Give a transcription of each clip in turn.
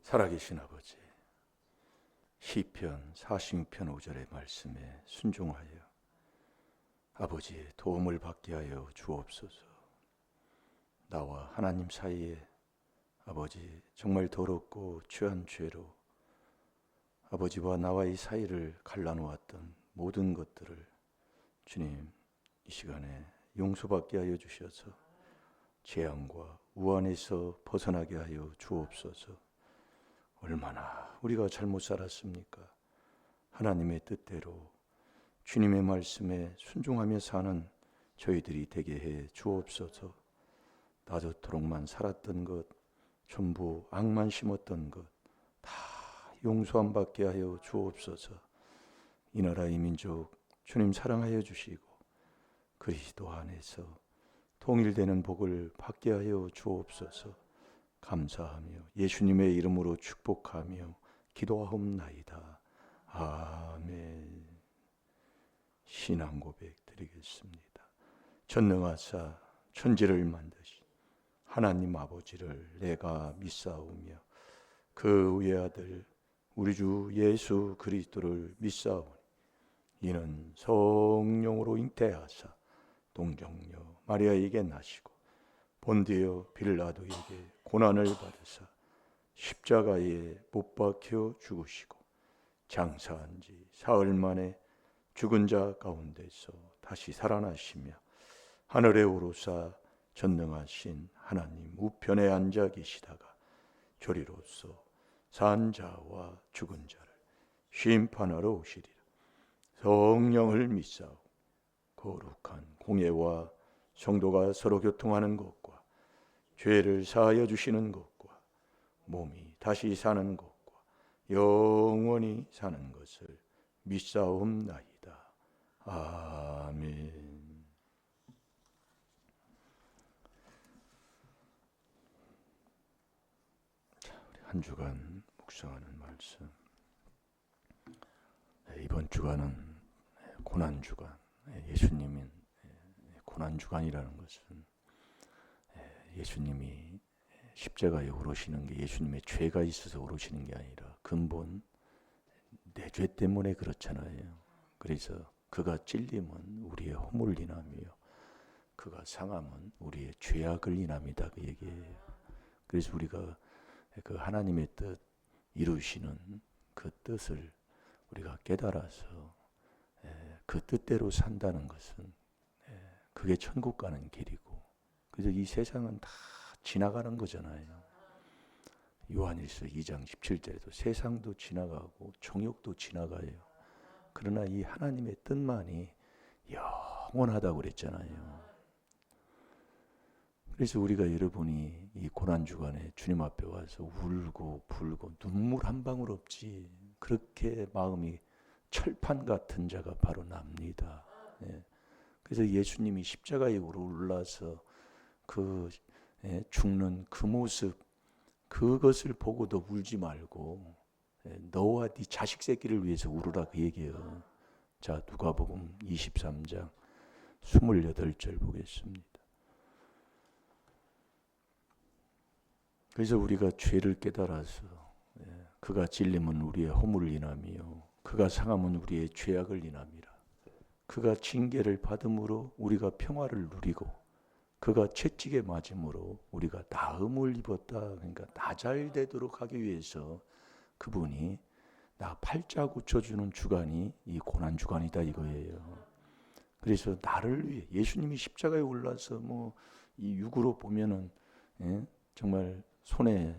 살아계신 아버지, 시편 46편 5절의 말씀에 순종하여 아버지의 도움을 받게 하여 주옵소서. 나와 하나님 사이에 아버지 정말 더럽고 죄한 죄로 아버지와 나와의 사이를 갈라놓았던 모든 것들을 주님 이 시간에 용서받게 하여 주셔서 재앙과 우환에서 벗어나게 하여 주옵소서. 얼마나 우리가 잘못 살았습니까? 하나님의 뜻대로 주님의 말씀에 순종하며 사는 저희들이 되게 해 주옵소서. 나저토록만 살았던 것, 전부 악만 심었던 것 다 용서함 받게 하여 주옵소서. 이 나라 이 민족 주님 사랑하여 주시고 그리스도 안에서 통일되는 복을 받게 하여 주옵소서. 감사하며 예수님의 이름으로 축복하며 기도하옵나이다. 아멘. 신앙 고백 드리겠습니다. 전능하사 천지를 만드신 하나님 아버지를 내가 믿사오며 그 외아들 우리 주 예수 그리스도를 믿사오니 이는 성령으로 잉태하사 동정녀 마리아에게 나시고 본디오 빌라도에게 고난을 받으사 십자가에 못 박혀 죽으시고 장사한 지 사흘 만에 죽은 자 가운데서 다시 살아나시며 하늘에 오르사 전능하신 하나님 우편에 앉아 계시다가 조리로서 산 자와 죽은 자를 심판하러 오시리라. 성령을 믿사오. 거룩한 공예와 성도가 서로 교통하는 것과 죄를 사하여 주시는 것과 몸이 다시 사는 것과 영원히 사는 것을 믿사옵나이다. 아멘. 자, 우리 한 주간 묵상하는 말씀. 이번 주간은 고난 주간. 예수님은 고난 주간이라는 것은 예수님이 십자가에 오르시는 게 예수님의 죄가 있어서 오르시는 게 아니라 근본 내 죄 때문에 그렇잖아요. 그래서 그가 찔림은 우리의 허물을 인하며 그가 상함은 우리의 죄악을 인합니다. 그 얘기예요. 그래서 우리가 그 하나님의 뜻 이루시는 그 뜻을 우리가 깨달아서 그 뜻대로 산다는 것은 그게 천국 가는 길이고, 그래서 이 세상은 다 지나가는 거잖아요. 요한일서 2장 17절에도 세상도 지나가고 정욕도 지나가요. 그러나 이 하나님의 뜻만이 영원하다고 그랬잖아요. 그래서 우리가 여러분이 이 고난주간에 주님 앞에 와서 울고 불고 눈물 한 방울 없지, 그렇게 마음이 철판 같은 자가 바로 납니다. 그래서 예수님이 십자가에 올라서 그 죽는 그 모습, 그것을 보고도 울지 말고 너와 네 자식 새끼를 위해서 울으라, 그 얘기예요. 자, 누가복음 23장 28절 보겠습니다. 그래서 우리가 죄를 깨달아서 그가 찔림은 우리의 허물을 인하며 그가 상함은 우리의 죄악을 인함이라. 그가 징계를 받음으로 우리가 평화를 누리고 그가 채찍에 맞음으로 우리가 나음을 입었다. 그러니까 나 잘 되도록 하기 위해서 그분이 나 팔자 고쳐주는 주간이 이 고난 주간이다 이거예요. 그래서 나를 위해 예수님이 십자가에 올라서 뭐 이 육으로 보면은 정말 손에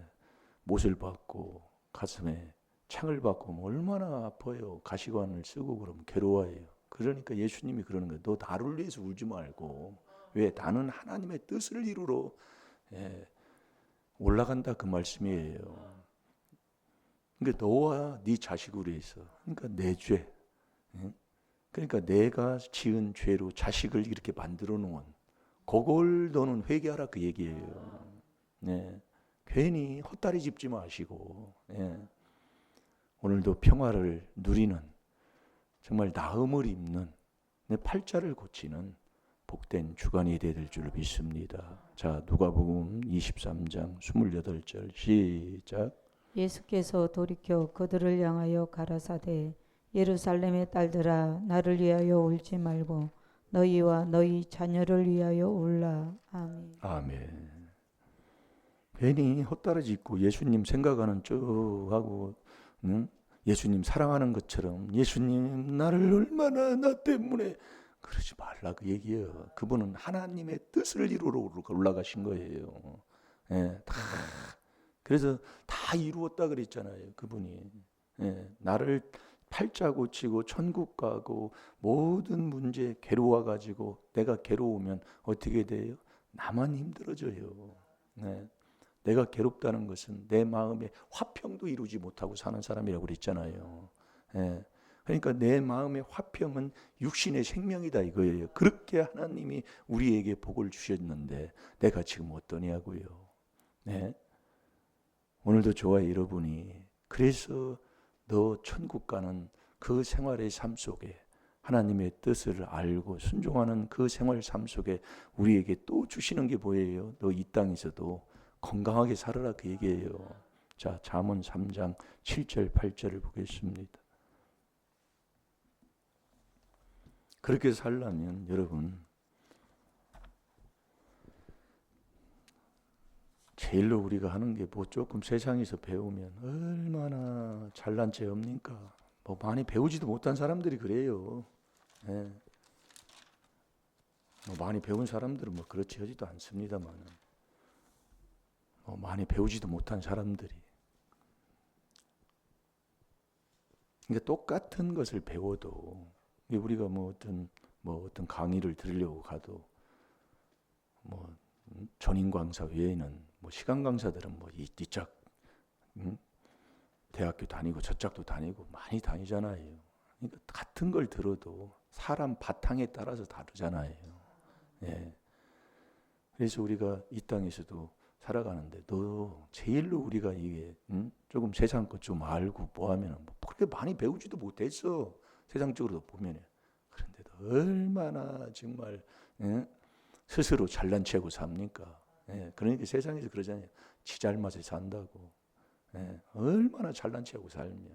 못을 받고 가슴에 창을 받고 뭐 얼마나 아파요. 가시관을 쓰고 그러면 괴로워해요. 그러니까 예수님이 그러는 거예요. 너 나를 위해서 울지 말고, 왜? 나는 하나님의 뜻을 이루러 올라간다, 그 말씀이에요. 그러니까 너와 네 자식을 위해서, 그러니까 내 죄, 그러니까 내가 지은 죄로 자식을 이렇게 만들어 놓은 그걸 너는 회개하라, 그 얘기예요. 괜히 헛다리 짚지 마시고 오늘도 평화를 누리는, 정말 나음을 입는, 내 팔자를 고치는 복된 주간이 될 줄 믿습니다. 자, 누가복음 23장 28절 시작. 예수께서 돌이켜 그들을 향하여 가라사대 예루살렘의 딸들아 나를 위하여 울지 말고 너희와 너희 자녀를 위하여 울라. 아멘. 아멘. 괜히 헛다리 짚고 예수님 생각하는 쭉 하고, 응? 예수님 사랑하는 것처럼 예수님 나를 얼마나 나 때문에 그러지 말라 그 얘기예요. 그분은 하나님의 뜻을 이루러 올라가신 거예요. 예, 다 그래서 다 이루었다 그랬잖아요. 그분이 예, 나를 팔자 고치고 천국 가고 모든 문제 괴로워 가지고 내가 괴로우면 어떻게 돼요? 나만 힘들어져요. 네. 내가 괴롭다는 것은 내 마음에 화평도 이루지 못하고 사는 사람이라고 그랬잖아요. 예. 그러니까 내 마음의 화평은 육신의 생명이다 이거예요. 그렇게 하나님이 우리에게 복을 주셨는데 내가 지금 어떠냐고요. 네. 오늘도 좋아요 여러분이. 그래서 너 천국 가는 그 생활의 삶 속에 하나님의 뜻을 알고 순종하는 그 생활 삶 속에 우리에게 또 주시는 게 뭐예요? 너 이 땅에서도 건강하게 살아라 그 얘기예요. 자, 잠언 3장 7절 8절을 보겠습니다. 그렇게 살려면 여러분 제일로 우리가 하는 게 뭐 조금 세상에서 배우면 얼마나 잘난 체 없니까? 뭐 많이 배우지도 못한 사람들이 그래요. 예. 뭐 많이 배운 사람들은 뭐 그렇지 하지도 않습니다만 많이 배우지도 못한 사람들이 그러니까 똑같은 것을 배워도 우리가 뭐 어떤 강의를 들으려고 가도 뭐 전임 강사 외에는 뭐 시간 강사들은 뭐 이짝 대학교 다니고 저짝도 다니고 많이 다니잖아요. 그러니까 같은 걸 들어도 사람 바탕에 따라서 다르잖아요. 예. 그래서 우리가 이 땅에서도 살아가는데 너 제일로 우리가 이게 조금 세상 것 좀 알고 뭐 하면 뭐 그렇게 많이 배우지도 못했어. 세상적으로 보면 그런데도 얼마나 정말 스스로 잘난 체하고 삽니까? 예, 그러니까 세상에서 그러잖아요. 지 잘맛에 산다고. 예, 얼마나 잘난 체하고 살며.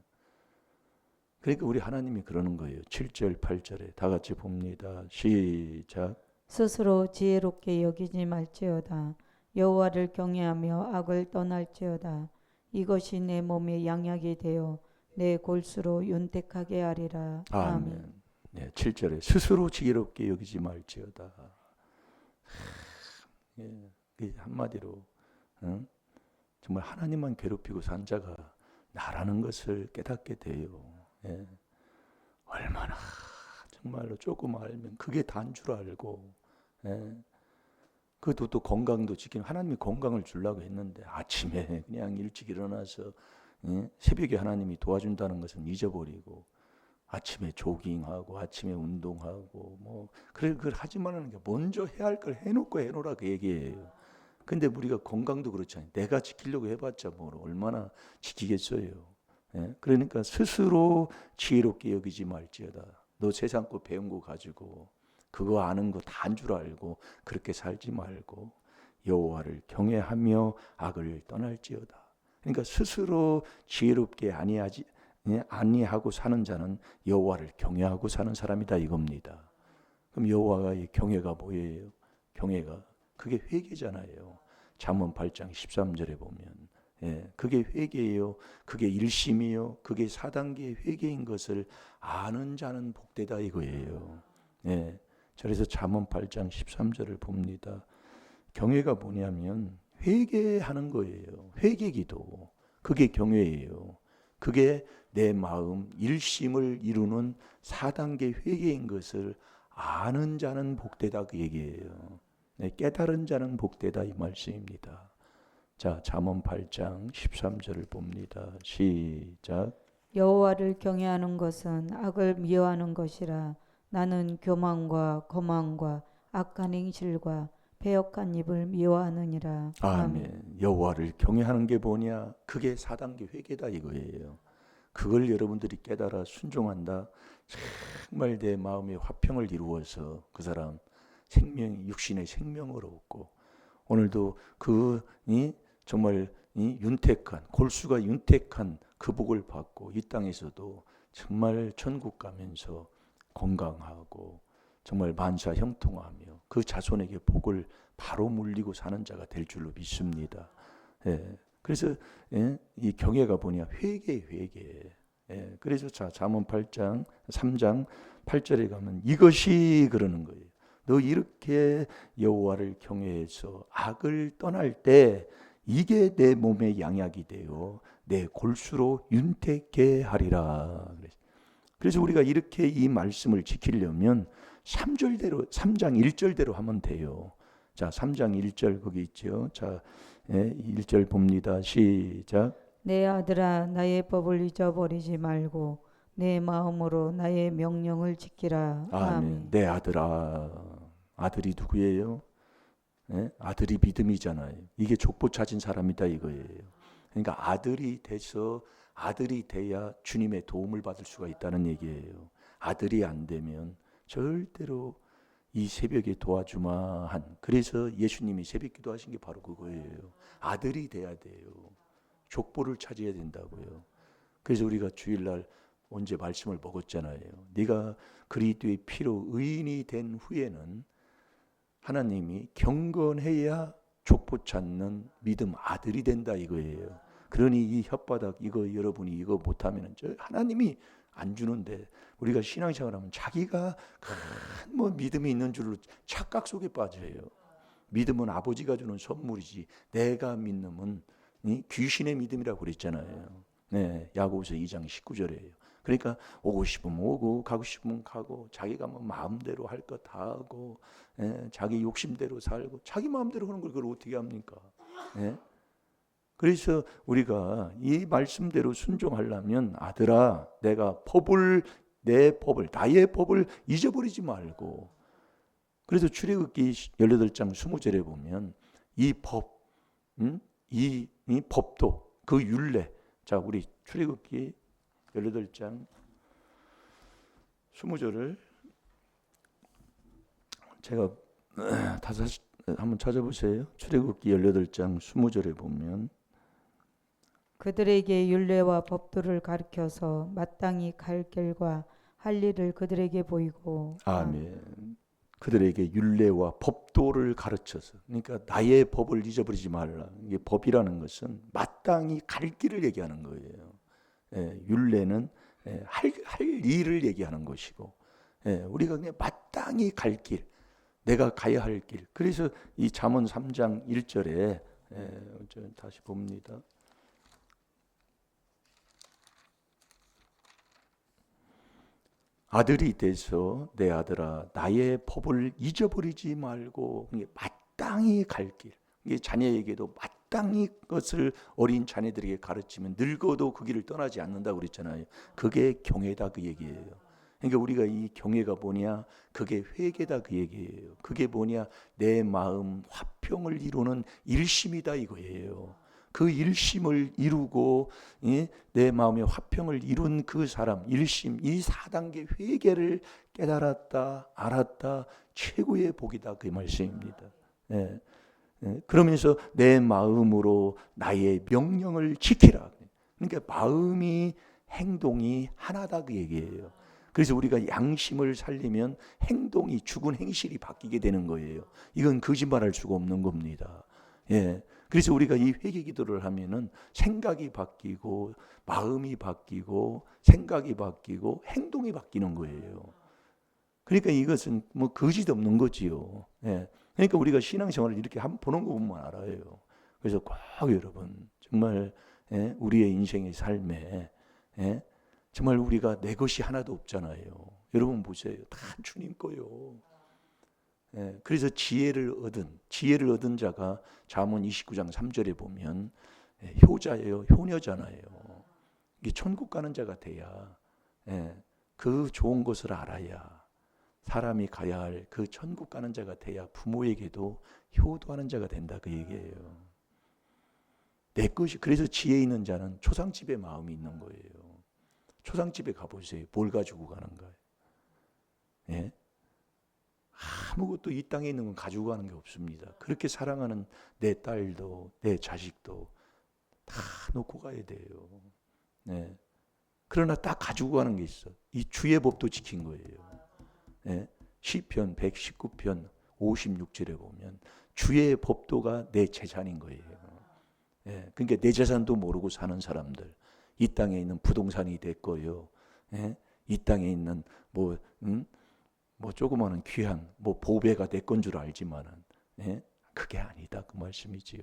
그러니까 우리 하나님이 그러는 거예요. 7절 8절에 다 같이 봅니다. 시작. 스스로 지혜롭게 여기지 말지어다. 여호와를 경외하며 악을 떠날지어다. 이것이 내 몸의 양약이 되어 내 골수로 윤택하게 하리라. 아멘. 네, 7절에 스스로 지혜롭게 여기지 말지어다. 예, 한마디로 정말 하나님만 괴롭히고 산 자가 나라는 것을 깨닫게 돼요. 예. 얼마나 정말로 조금 알면 그게 다인 줄 알고 예. 그것도 또 건강도 지키는 하나님이 건강을 주려고 했는데 아침에 그냥 일찍 일어나서 새벽에 하나님이 도와준다는 것은 잊어버리고 아침에 조깅하고 아침에 운동하고 뭐 그래 그걸 하지만은 먼저 해야 할 걸 해놓고 해놓으라 그 얘기예요. 근데 우리가 건강도 그렇잖아요. 내가 지키려고 해봤자 뭐 얼마나 지키겠어요. 예? 그러니까 스스로 지혜롭게 여기지 말지어다. 너 세상 거 배운 거 가지고 그거 아는 거 다 한 줄 알고 그렇게 살지 말고 여호와를 경외하며 악을 떠날지어다. 그러니까 스스로 지혜롭게 아니하고 사는 자는 여호와를 경외하고 사는 사람이다 이겁니다. 그럼 여호와의 경외가 뭐예요? 경외가 그게 회개잖아요. 잠언 8장 13절에 보면 그게 회개예요. 그게 일심이요. 그게 4단계의 회개인 것을 아는 자는 복되다 이거예요. 예. 그래서 잠언 8장 13절을 봅니다. 경외가 뭐냐면 회개하는 거예요. 회개기도. 그게 경외예요. 그게 내 마음 일심을 이루는 4단계 회개인 것을 아는 자는 복되다 그 얘기예요. 깨달은 자는 복되다 이 말씀입니다. 자, 잠언 8장 13절을 봅니다. 시작. 여호와를 경외하는 것은 악을 미워하는 것이라. 나는 교만과 거만과 악한 행실과 배역한 입을 미워하느니라. 아멘. 여호와를 경외하는 게 뭐냐? 그게 4단계 회개다 이거예요. 그걸 여러분들이 깨달아 순종한다. 정말 내 마음의 화평을 이루어서 그 사람 육신의 생명을 얻고 오늘도 정말 이 윤택한 골수가 윤택한 그 복을 받고 이 땅에서도 정말 천국 가면서 건강하고 정말 만사 형통하며 그 자손에게 복을 바로 물리고 사는 자가 될 줄로 믿습니다. 예. 그래서 이 경외가 뭐냐? 회개. 예. 그래서 잠언 8장 3장 8절에 가면 이것이 그러는 거예요. 너 이렇게 여호와를 경외해서 악을 떠날 때 이게 내 몸의 양약이 되어 내 골수로 윤택케 하리라. 그래서 우리가 이렇게 이 말씀을 지키려면 3절대로 3장 1절대로 하면 돼요. 자, 3장 1절 거기 있죠. 자, 1절 봅니다. 시작. 내 아들아 나의 법을 잊어버리지 말고 내 마음으로 나의 명령을 지키라. 아멘. 내 아들아. 아들이 누구예요? 아들이 믿음이잖아요. 이게 족보 찾은 사람이다 이거예요. 그러니까 아들이 돼야 주님의 도움을 받을 수가 있다는 얘기예요. 아들이 안 되면 절대로 이 새벽에 도와주마 한. 그래서 예수님이 새벽 기도하신 게 바로 그거예요. 아들이 돼야 돼요. 족보를 찾아야 된다고요. 그래서 우리가 주일날 언제 말씀을 먹었잖아요. 네가 그리스도의 피로 의인이 된 후에는 하나님이 경건해야 족보 찾는 믿음 아들이 된다 이거예요. 그러니 이 혓바닥 이거 여러분이 이거 못하면 하나님이 안 주는데 우리가 신앙생활하면 자기가 큰 뭐 믿음이 있는 줄로 착각 속에 빠져요. 믿음은 아버지가 주는 선물이지 내가 믿는 귀신의 믿음이라고 그랬잖아요. 네, 야고보서 2장 19절이에요. 그러니까 오고 싶으면 오고 가고 싶으면 가고 자기가 뭐 마음대로 할 거 다 하고 자기 욕심대로 살고 자기 마음대로 하는 걸 그걸 어떻게 합니까? 그래서 우리가 이 말씀대로 순종하려면 아들아 내가 나의 법을 잊어버리지 말고 그래서 출애굽기 18장 20절에 보면 이 법도 그 율례 자 우리 출애굽기 18장 20절을 제가 다시 한번 찾아보세요. 출애굽기 18장 20절에 보면 그들에게 율례와 법도를 가르쳐서 마땅히 갈 길과 할 일을 그들에게 보이고. 아멘. 그들에게 율례와 법도를 가르쳐서 그러니까 나의 법을 잊어버리지 말라. 이게 법이라는 것은 마땅히 갈 길을 얘기하는 거예요. 율례는 할 일을 얘기하는 것이고 우리가 그냥 마땅히 갈 길, 내가 가야 할 길. 그래서 이 잠언 3장 1절에 다시 봅니다. 아들이 돼서 내 아들아 나의 법을 잊어버리지 말고 마땅히 갈 길. 이게 자녀에게도 마땅히 것을 어린 자녀들에게 가르치면 늙어도 그 길을 떠나지 않는다고 그랬잖아요. 그게 경외다 그 얘기예요. 그러니까 우리가 이 경외가 뭐냐? 그게 회개다 그 얘기예요. 그게 뭐냐? 내 마음 화평을 이루는 일심이다 이거예요. 그 일심을 이루고 내 마음의 화평을 이룬 그 사람 일심 이 4단계 회개를 깨달았다 알았다 최고의 복이다 그 말씀입니다. 그러면서 내 마음으로 나의 명령을 지키라. 그러니까 마음이 행동이 하나다 그 얘기예요. 그래서 우리가 양심을 살리면 행동이 죽은 행실이 바뀌게 되는 거예요. 이건 거짓말할 수가 없는 겁니다. 그래서 우리가 이 회개 기도를 하면은 생각이 바뀌고 마음이 바뀌고 생각이 바뀌고 행동이 바뀌는 거예요. 그러니까 이것은 뭐 거짓 없는 거지요. 그러니까 우리가 신앙생활을 이렇게 한번 보는 거 보면 알아요. 그래서 꼭 여러분 정말 우리의 인생의 삶에 정말 우리가 내 것이 하나도 없잖아요. 여러분 보세요. 다 주님 거요. 그래서 지혜를 얻은 자가 잠언 29장 3절에 보면 효자예요. 효녀잖아요. 이게 천국 가는 자가 돼야 그 좋은 것을 알아야 사람이 가야 할 그 천국 가는 자가 돼야 부모에게도 효도하는 자가 된다 그 얘기예요. 내 것이 그래서 지혜 있는 자는 초상집에 마음이 있는 거예요. 초상집에 가보세요. 뭘 가지고 가는가요? 아무것도 이 땅에 있는 건 가지고 가는 게 없습니다. 그렇게 사랑하는 내 딸도 내 자식도 다 놓고 가야 돼요. 네. 그러나 딱 가지고 가는 게 있어. 이 주의 법도 지킨 거예요. 네. 시편 119편 56절에 보면 주의 법도가 내 재산인 거예요. 예, 그러니까 내 재산도 모르고 사는 사람들, 이 땅에 있는 부동산이 됐고요. 예, 이 땅에 있는 뭐 조그마한 귀한 뭐 보배가 내 건 줄 알지만은, 예, 그게 아니다 그 말씀이지요.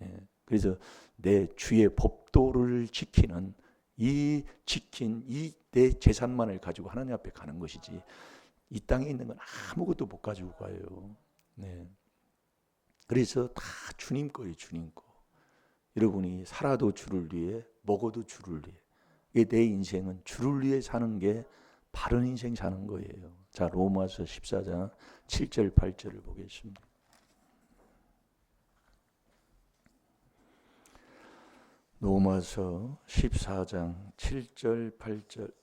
예, 그래서 내 주의 법도를 지키는 지킨 이 내 재산만을 가지고 하나님 앞에 가는 것이지, 이 땅에 있는 건 아무것도 못 가지고 가요. 네. 그래서 다 주님 거예요, 주님 거. 여러분이 살아도 주를 위해, 먹어도 주를 위해. 이게 내 인생은 주를 위해 사는 게 바른 인생 사는 거예요. 자, 로마서 14장 7절 8절을 보겠습니다. 로마서 14장 7절 8절.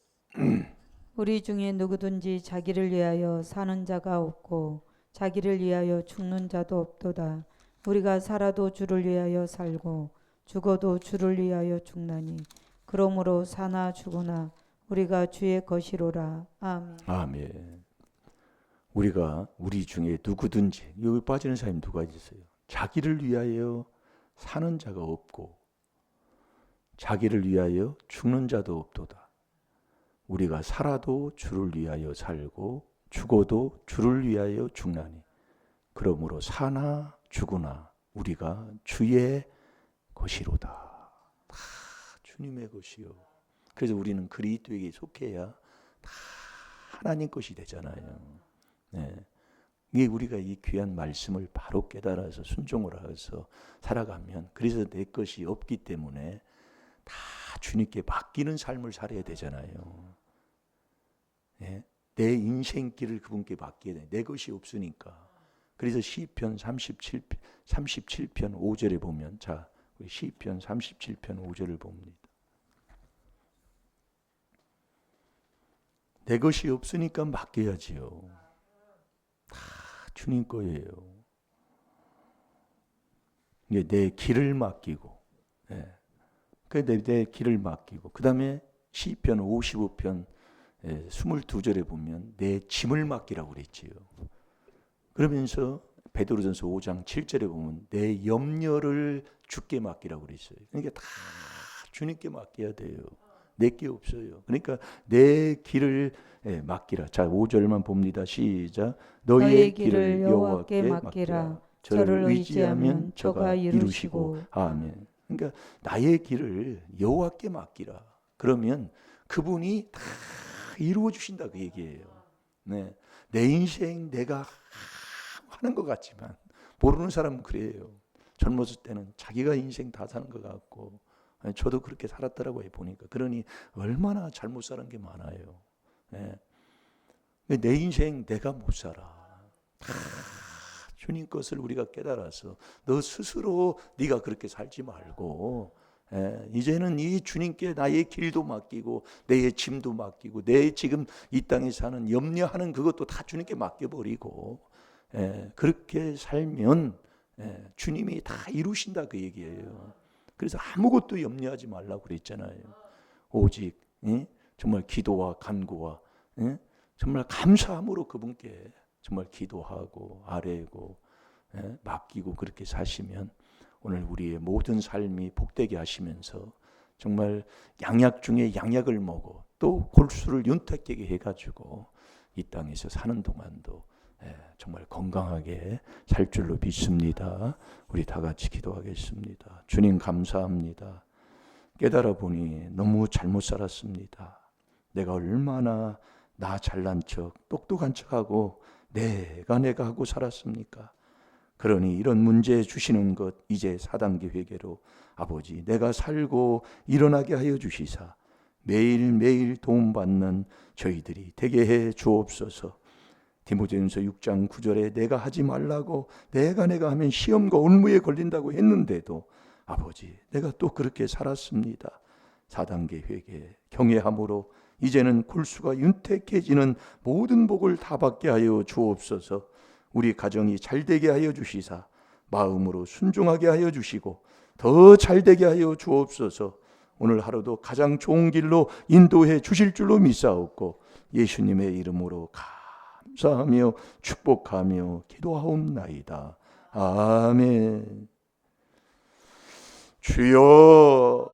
우리 중에 누구든지 자기를 위하여 사는 자가 없고 자기를 위하여 죽는 자도 없도다. 우리가 살아도 주를 위하여 살고 죽어도 주를 위하여 죽나니 그러므로 사나 죽으나 우리가 주의 것이로라. 아멘. 아멘. 우리 중에 누구든지, 여기 빠지는 사람이 누가 있어요? 자기를 위하여 사는 자가 없고 자기를 위하여 죽는 자도 없도다. 우리가 살아도 주를 위하여 살고 죽어도 주를 위하여 죽나니 그러므로 사나 죽으나 우리가 주의 것이로다. 다 주님의 것이요. 그래서 우리는 그리스도에게 속해야 다 하나님 것이 되잖아요. 네. 이게 우리가 이 귀한 말씀을 바로 깨달아서 순종을 해서 살아가면, 그래서 내 것이 없기 때문에 다 주님께 맡기는 삶을 살아야 되잖아요. 네? 내 인생길을 그분께 맡겨야 돼. 내 것이 없으니까. 그래서 시편 37편 5절에 보면, 자, 시편 37편 5절을 봅니다. 내 것이 없으니까 맡겨야지요. 다 주님 거예요. 이게 내 길을 맡기고, 네. 내 길을 맡기고, 그 다음에 시편 55편 22절에 보면 내 짐을 맡기라고 그랬지요. 그러면서 베드로전서 5장 7절에 보면 내 염려를 주께 맡기라고 그랬어요. 그러니까 다 주님께 맡겨야 돼요. 내게 없어요. 그러니까 내 길을 맡기라. 자, 5절만 봅니다. 시작. 너희의 길을 여호와께 맡기라. 저를 의지하면 저가 이루시고. 아멘. 그러니까 나의 길을 여호와께 맡기라. 그러면 그분이 다 이루어 주신다 그 얘기예요. 네. 내 인생 내가 하는 것 같지만 모르는 사람은 그래요. 젊었을 때는 자기가 인생 다 사는 것 같고, 저도 그렇게 살았더라고요 보니까. 그러니 얼마나 잘못 사는 게 많아요. 네. 내 인생 내가 못 살아. 주님 것을 우리가 깨달아서 너 스스로 네가 그렇게 살지 말고, 이제는 이 주님께 나의 길도 맡기고 내 짐도 맡기고 내 지금 이 땅에 사는 염려하는 그것도 다 주님께 맡겨버리고, 그렇게 살면 주님이 다 이루신다 그 얘기예요. 그래서 아무것도 염려하지 말라고 그랬잖아요. 오직 정말 기도와 간구와 정말 감사함으로 그분께 정말 기도하고 아뢰고 맡기고 그렇게 사시면 오늘 우리의 모든 삶이 복되게 하시면서 정말 양약 중에 양약을 먹어 또 골수를 윤택하게 해가지고 이 땅에서 사는 동안도 정말 건강하게 살 줄로 믿습니다. 우리 다 같이 기도하겠습니다. 주님 감사합니다. 깨달아 보니 너무 잘못 살았습니다. 내가 얼마나 나 잘난 척 똑똑한 척하고 내가 하고 살았습니까? 그러니 이런 문제 주시는 것 이제 4단계 회개로 아버지 내가 살고 일어나게 하여 주시사 매일매일 도움받는 저희들이 되게 해 주옵소서. 디모데전서 6장 9절에 내가 하지 말라고 내가 하면 시험과 올무에 걸린다고 했는데도 아버지 내가 또 그렇게 살았습니다. 4단계 회개 경외함으로 이제는 골수가 윤택해지는 모든 복을 다 받게 하여 주옵소서. 우리 가정이 잘되게 하여 주시사 마음으로 순종하게 하여 주시고 더 잘되게 하여 주옵소서. 오늘 하루도 가장 좋은 길로 인도해 주실 줄로 믿사옵고 예수님의 이름으로 감사하며 축복하며 기도하옵나이다. 아멘. 주여